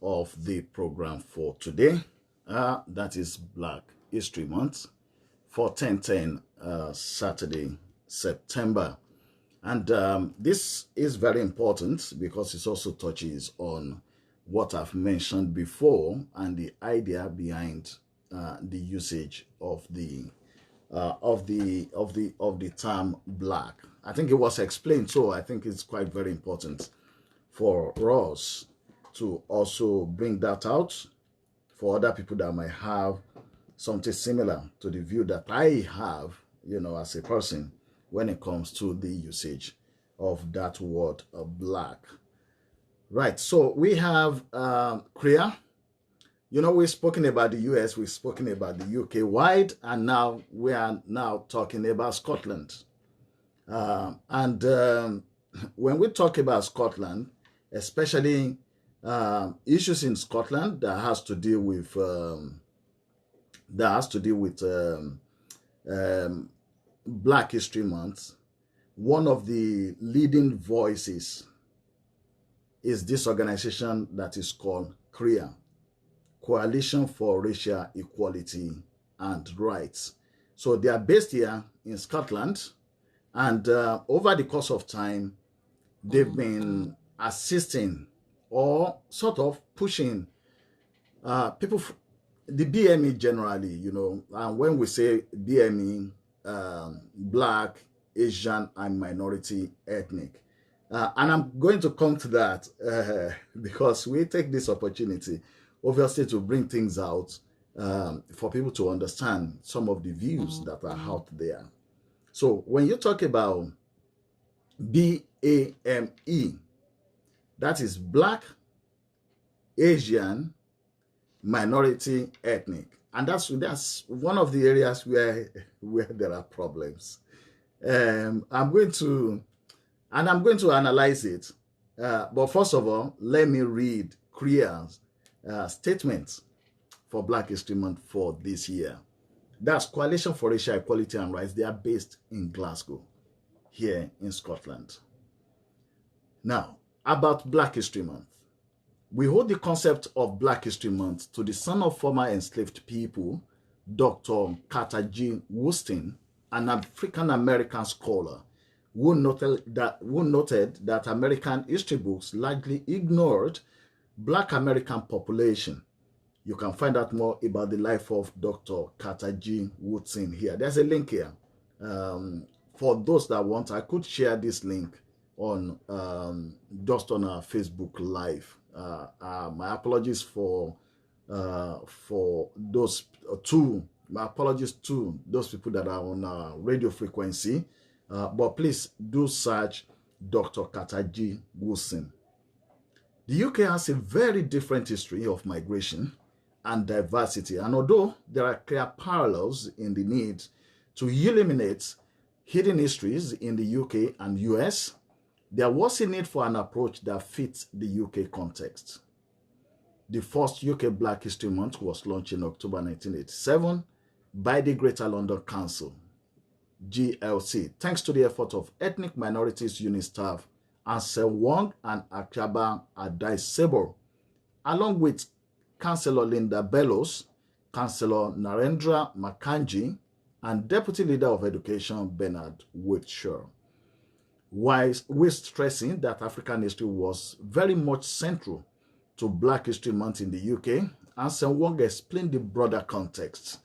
of the program for today. That is Black History Month for 10/10 Saturday, September. And this is very important because it also touches on what I've mentioned before and the idea behind the usage of the term black. I think it was explained, so I think it's quite very important for us to also bring that out for other people that might have something similar to the view that I have, as a person when it comes to the usage of that word black. Right, so we have Korea. We've spoken about the US, we've spoken about the UK wide, and now we are now talking about Scotland. When we talk about Scotland, especially issues in Scotland that has to deal with Black History Month, one of the leading voices is this organization that is called CREA, Coalition for Racial Equality and Rights. So they are based here in Scotland, and over the course of time, they've been assisting or sort of pushing people, the BME generally, and when we say BME, Black, Asian, and minority ethnic. And I'm going to come to that because we take this opportunity, obviously, to bring things out for people to understand some of the views that are out there. So when you talk about BAME, that is Black, Asian, minority, ethnic. And that's one of the areas where there are problems. I'm going to analyze it. But first of all, let me read CREA's statement for Black History Month for this year. That's Coalition for Racial Equality and Rights. They are based in Glasgow, here in Scotland. Now, about Black History Month. We hold the concept of Black History Month to the son of former enslaved people, Dr. Carter G. Woodson, an African-American scholar who noted that American history books largely ignored Black American population. You can find out more about the life of Dr. Carter G. Woodson here. There's a link here. For those that want, I could share this link on just on our Facebook Live. My apologies for those two. My apologies to those people that are on radio frequency. But please do search Dr. Carter G. Woodson. The UK has a very different history of migration and diversity, and although there are clear parallels in the need to eliminate hidden histories in the UK and US, there was a need for an approach that fits the UK context. The first UK Black History Month was launched in October 1987 by the Greater London Council, GLC, thanks to the effort of Ethnic Minorities Unit staff Ansel Wong and Akaba Adai-Sebor, along with Councillor Linda Bellows, Councillor Narendra Makanji, and Deputy Leader of Education Bernard Wiltshire. While stressing that African history was very much central to Black History Month in the UK, Ansel Wong explained the broader context.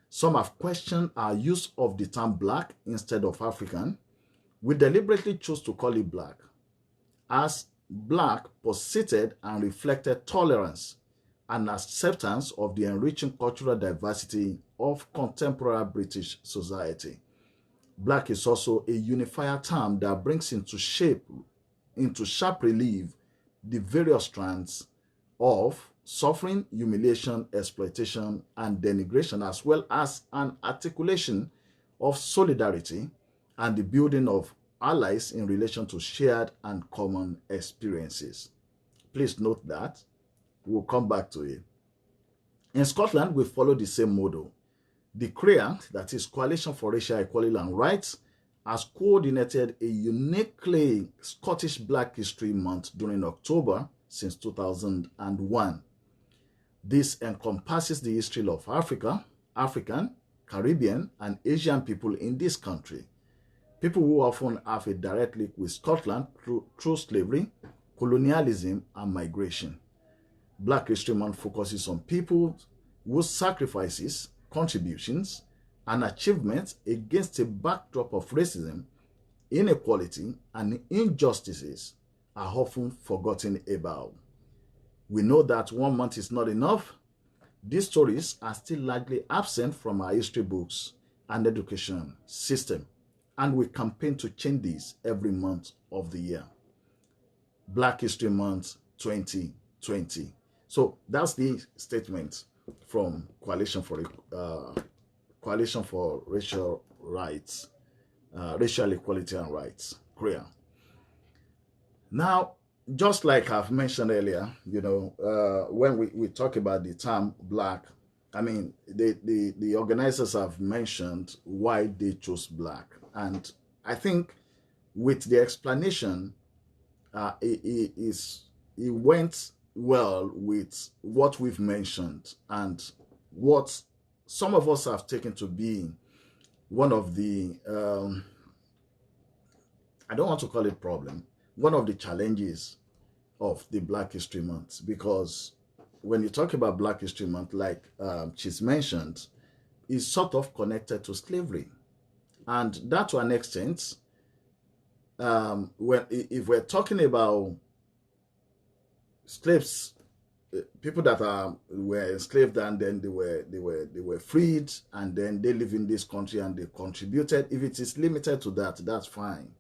Some have questioned our use of the term Black instead of African. We deliberately chose to call it Black, as Black posited and reflected tolerance and acceptance of the enriching cultural diversity of contemporary British society. Black is also a unifier term that brings into sharp relief the various strands of suffering, humiliation, exploitation, and denigration, as well as an articulation of solidarity and the building of allies in relation to shared and common experiences. Please note that. We'll come back to it. In Scotland, we follow the same model. The CREA, that is Coalition for Racial Equality and Rights, has coordinated a uniquely Scottish Black History Month during October since 2001. This encompasses the history of Africa, African, Caribbean, and Asian people in this country. People who often have a direct link with Scotland through slavery, colonialism, and migration. Black History Month focuses on people whose sacrifices, contributions, and achievements against a backdrop of racism, inequality, and injustices are often forgotten about. We know that 1 month is not enough. These stories are still largely absent from our history books and education system, and we campaign to change this every month of the year. Black History Month 2020. So that's the statement from Coalition for Racial Rights, Racial Equality and Rights, CREA. Now, just like I've mentioned earlier, you know, when we talk about the term black, I mean, the organizers have mentioned why they chose black. And I think with the explanation, it went well with what we've mentioned and what some of us have taken to be one of the, I don't want to call it problem, one of the challenges of the Black History Month. Because when you talk about Black History Month, like she's mentioned, is sort of connected to slavery. And that, to an extent, if we're talking about slaves, people that were enslaved and then they were freed and then they live in this country and they contributed, if it is limited to that, that's fine.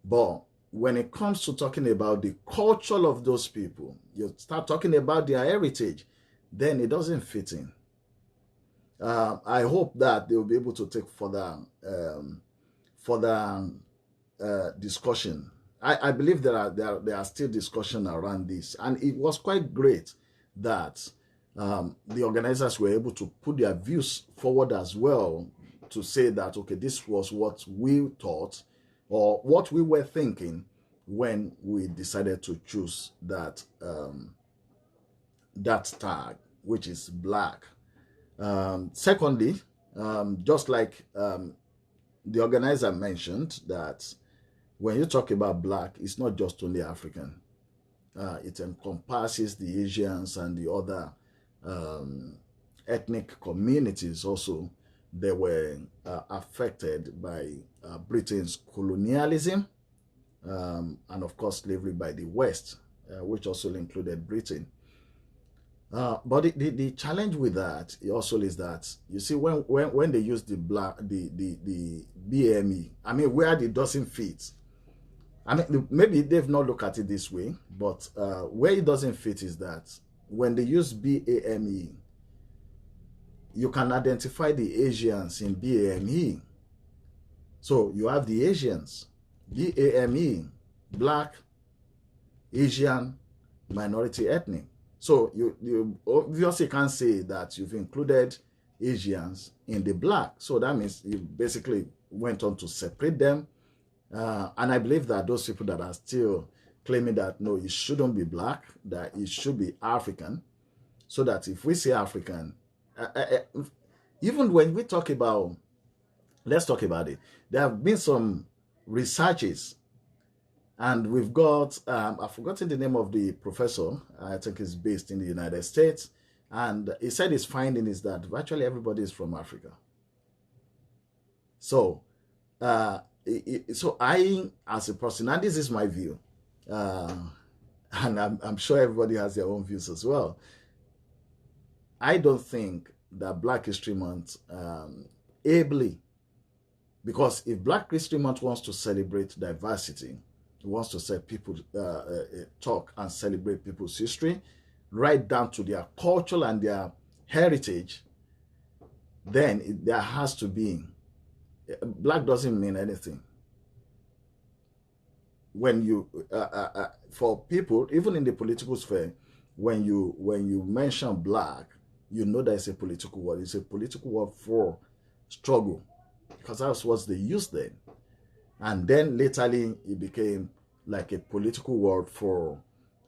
But when it comes to talking about the culture of those people, you start talking about their heritage, then it doesn't fit in. I hope that they will be able to take further discussion. I believe there are still discussion around this, and it was quite great that the organizers were able to put their views forward as well, to say that, okay, this was what we thought or what we were thinking when we decided to choose that that tag, which is black. Secondly, just like the organizer mentioned, that when you talk about black, it's not just only African. It encompasses the Asians and the other ethnic communities also that were affected by Britain's colonialism and of course slavery by the West, which also included Britain. But the challenge with that also is that, you see, when they use the BME, I mean, where it doesn't fit, I mean, maybe they've not looked at it this way, but where it doesn't fit is that when they use BAME, you can identify the Asians in BAME. So you have the Asians, BAME, Black, Asian, minority ethnic. So you obviously can't say that you've included Asians in the black. So that means you basically went on to separate them. And I believe that those people that are still claiming that, no, it shouldn't be black, that it should be African, so that if we say African, even when we talk about, let's talk about it, there have been some researches, and we've got, I've forgotten the name of the professor, I think he's based in the United States, and he said his finding is that virtually everybody is from Africa. So, so I, as a person, and this is my view, and I'm sure everybody has their own views as well, I don't think that Black History Month ably, because if Black History Month wants to celebrate diversity, it wants to say people talk and celebrate people's history, right down to their culture and their heritage, then there has to be, black doesn't mean anything. When you, for people, even in the political sphere, when you mention black, you know that it's a political word. It's a political word for struggle, because that's what they used then. And then laterly, it became like a political word for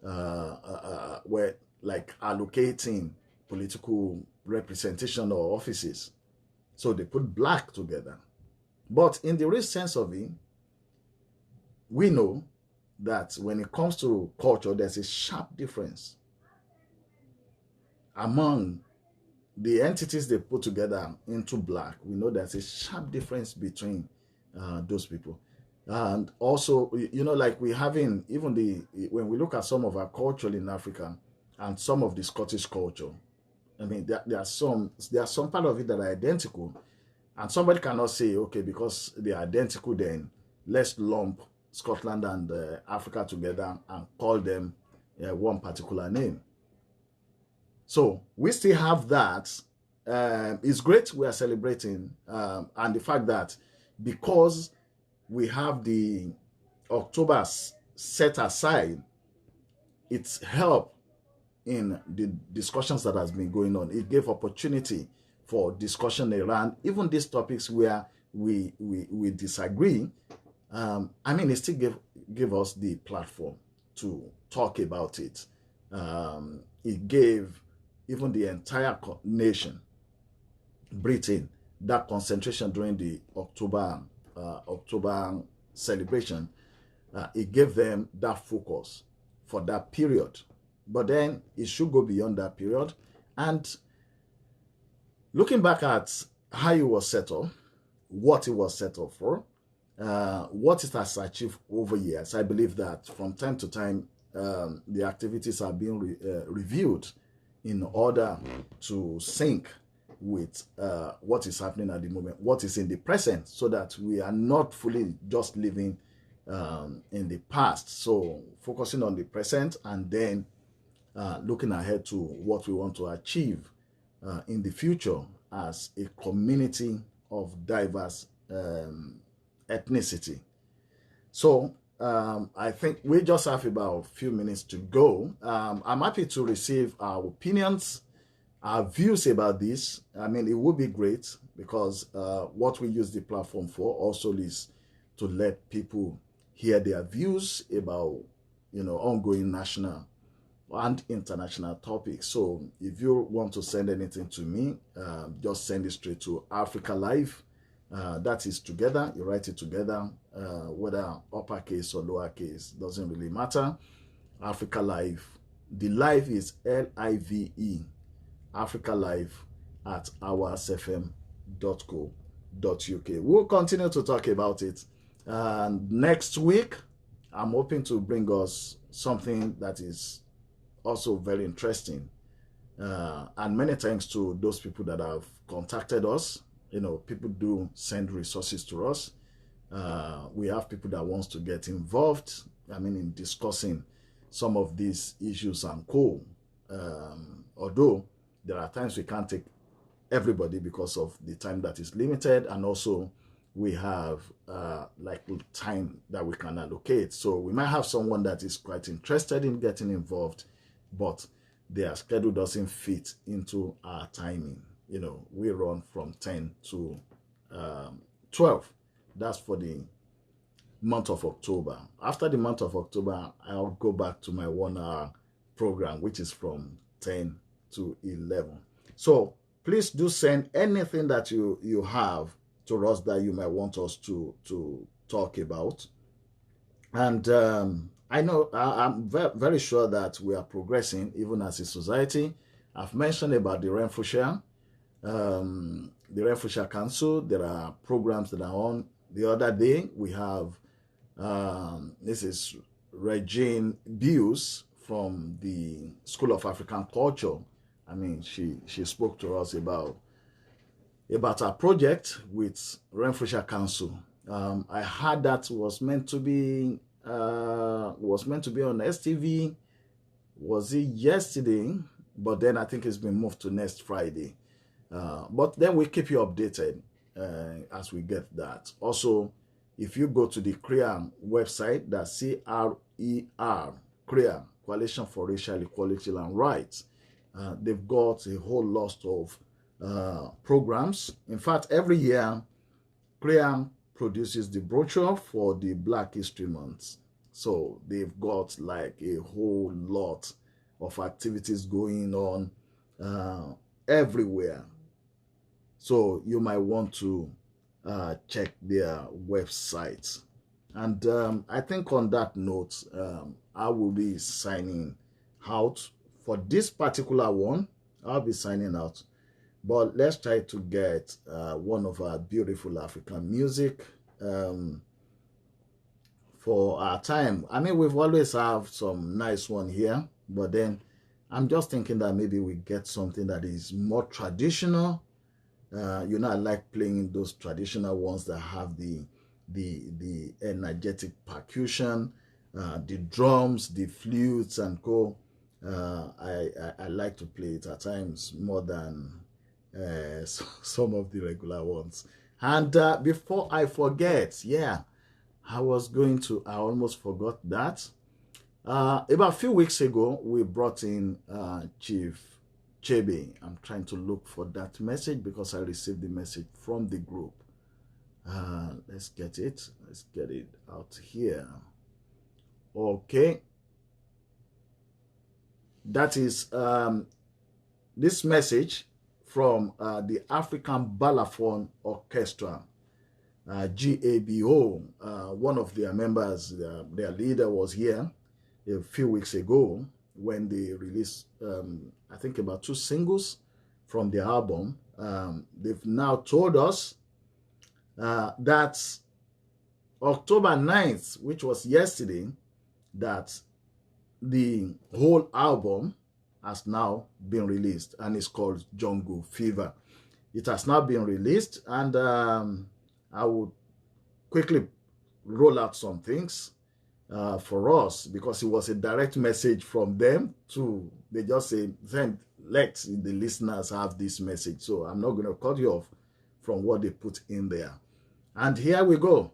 were like allocating political representation or offices. So they put black together. But in the real sense of it, we know that when it comes to culture, there's a sharp difference among the entities they put together into black. We know there's a sharp difference between those people. And also, like we having even when we look at some of our culture in Africa and some of the Scottish culture, I mean, there are some part of it that are identical, and somebody cannot say, okay, because they are identical, then let's lump Scotland and Africa together and call them one particular name. So we still have that. It's great we are celebrating, and the fact that because we have the October set aside, it's helped in the discussions that has been going on. It gave opportunity for discussion around even these topics where we disagree. I mean, it still gave us the platform to talk about it. It gave even the entire nation, Britain, that concentration during the October celebration. It gave them that focus for that period. But then it should go beyond that period. And looking back at how it was set up, what it was set up for, what it has achieved over years, I believe that from time to time, the activities are being reviewed in order to sync with what is happening at the moment, what is in the present, so that we are not fully just living in the past. So focusing on the present and then looking ahead to what we want to achieve in the future as a community of diverse ethnicity. So I think we just have about a few minutes to go. I'm happy to receive our opinions, our views about this. I mean, it would be great because what we use the platform for also is to let people hear their views about, ongoing national and international topics. So if you want to send anything to me, just send it straight to Africa Live. That is together, you write it together, whether uppercase or lowercase, doesn't really matter. Africa Live. The live is Live, Africa Live at oursfm.co.uk. We'll continue to talk about it. Next week, I'm hoping to bring us something that is also very interesting. And many thanks to those people that have contacted us. People do send resources to us. We have people that wants to get involved, in discussing some of these issues and co. Although there are times we can't take everybody because of the time that is limited, and also we have like time that we can allocate. So we might have someone that is quite interested in getting involved, but their schedule doesn't fit into our timing. We run from 10 to 12. That's for the month of October. After the month of October, I'll go back to my 1 hour program, which is from 10 to 11. So please do send anything that you have to us that you might want us to talk about. And I know I'm very sure that we are progressing even as a society. I've mentioned about the Renfrewshire. The Renfrewshire Council, there are programs that are on. The other day, we have, this is Regine Bews from the School of African Culture. She spoke to us about our project with Renfrewshire Council. I heard that was meant to be on STV. Was it yesterday? But then I think it's been moved to next Friday. But then we keep you updated as we get that. Also, if you go to the CREAR website, that's CRER, CREAR, Coalition for Racial Equality and Rights, they've got a whole lot of programs. In fact, every year, CREAR produces the brochure for the Black History Month. So they've got like a whole lot of activities going on everywhere. So you might want to check their website. And I think on that note, I will be signing out for this particular one. I'll be signing out. But let's try to get one of our beautiful African music for our time. I mean, we've always have some nice one here, but then I'm just thinking that maybe we get something that is more traditional. You know, I like playing those traditional ones that have the energetic percussion, the drums, the flutes, and co. I like to play it at times more than some of the regular ones. And before I forget, yeah, I almost forgot that. About a few weeks ago, we brought in Chief Chebe. I'm trying to look for that message because I received the message from the group. Let's get it. Let's get it out here. Okay. That is this message from the African Balafon Orchestra, GABO. One of their members, their leader, was here a few weeks ago when they released, I think, about 2 singles from the album. They've now told us that October 9th, which was yesterday, that the whole album has now been released, and it's called Jungle Fever. It has now been released, and I will quickly roll out some things for us, because it was a direct message from them to, they just say, then let the listeners have this message. So I'm not going to cut you off from what they put in there. And here we go.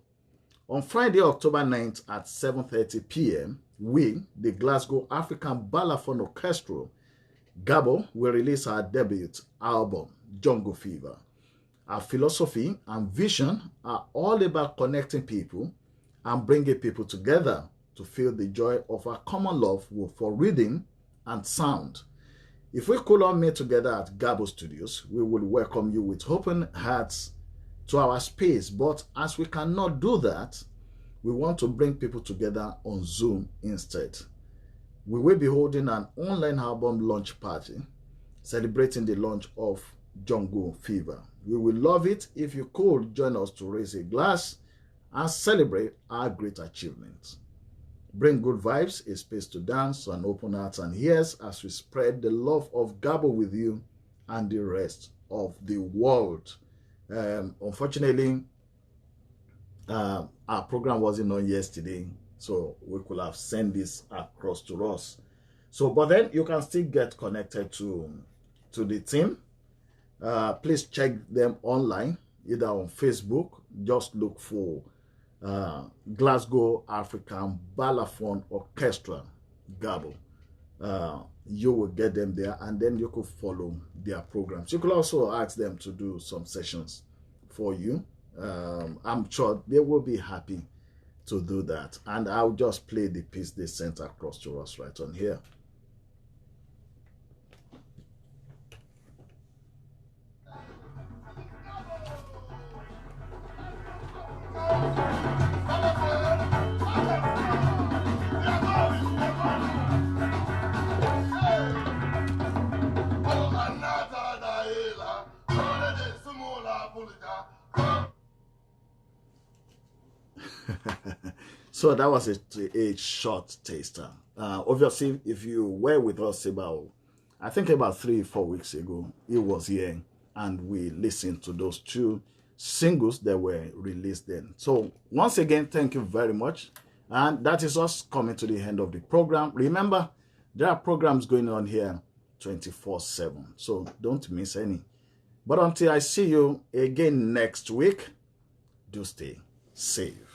On Friday, October 9th at 7:30 p.m., we, the Glasgow African Balafon Orchestra, Gabo, will release our debut album, Jungle Fever. Our philosophy and vision are all about connecting people and bringing people together to feel the joy of our common love for rhythm and sound. If we could all meet together at Gabo Studios, we will welcome you with open hearts to our space. But as we cannot do that, we want to bring people together on Zoom instead. We will be holding an online album launch party celebrating the launch of Jungle Fever. We will love it if you could join us to raise a glass and celebrate our great achievements. Bring good vibes, a space to dance, and open hearts and ears as we spread the love of Gabo with you and the rest of the world. Unfortunately, our program wasn't on yesterday, so we could have sent this across to us. So, but then you can still get connected to the team. Please check them online, either on Facebook. Just look for Glasgow African Balafon Orchestra, Gabo. You will get them there, and then you could follow their programs. You could also ask them to do some sessions for you. I'm sure they will be happy to do that. And I'll just play the piece they sent across to us right on here. So that was a short taster. Obviously, if you were with us I think about 3-4 weeks ago, it was here, and we listened to those 2 singles that were released then. So once again, thank you very much. And that is us coming to the end of the program. Remember, there are programs going on here 24/7, so don't miss any. But until I see you again next week, do stay safe.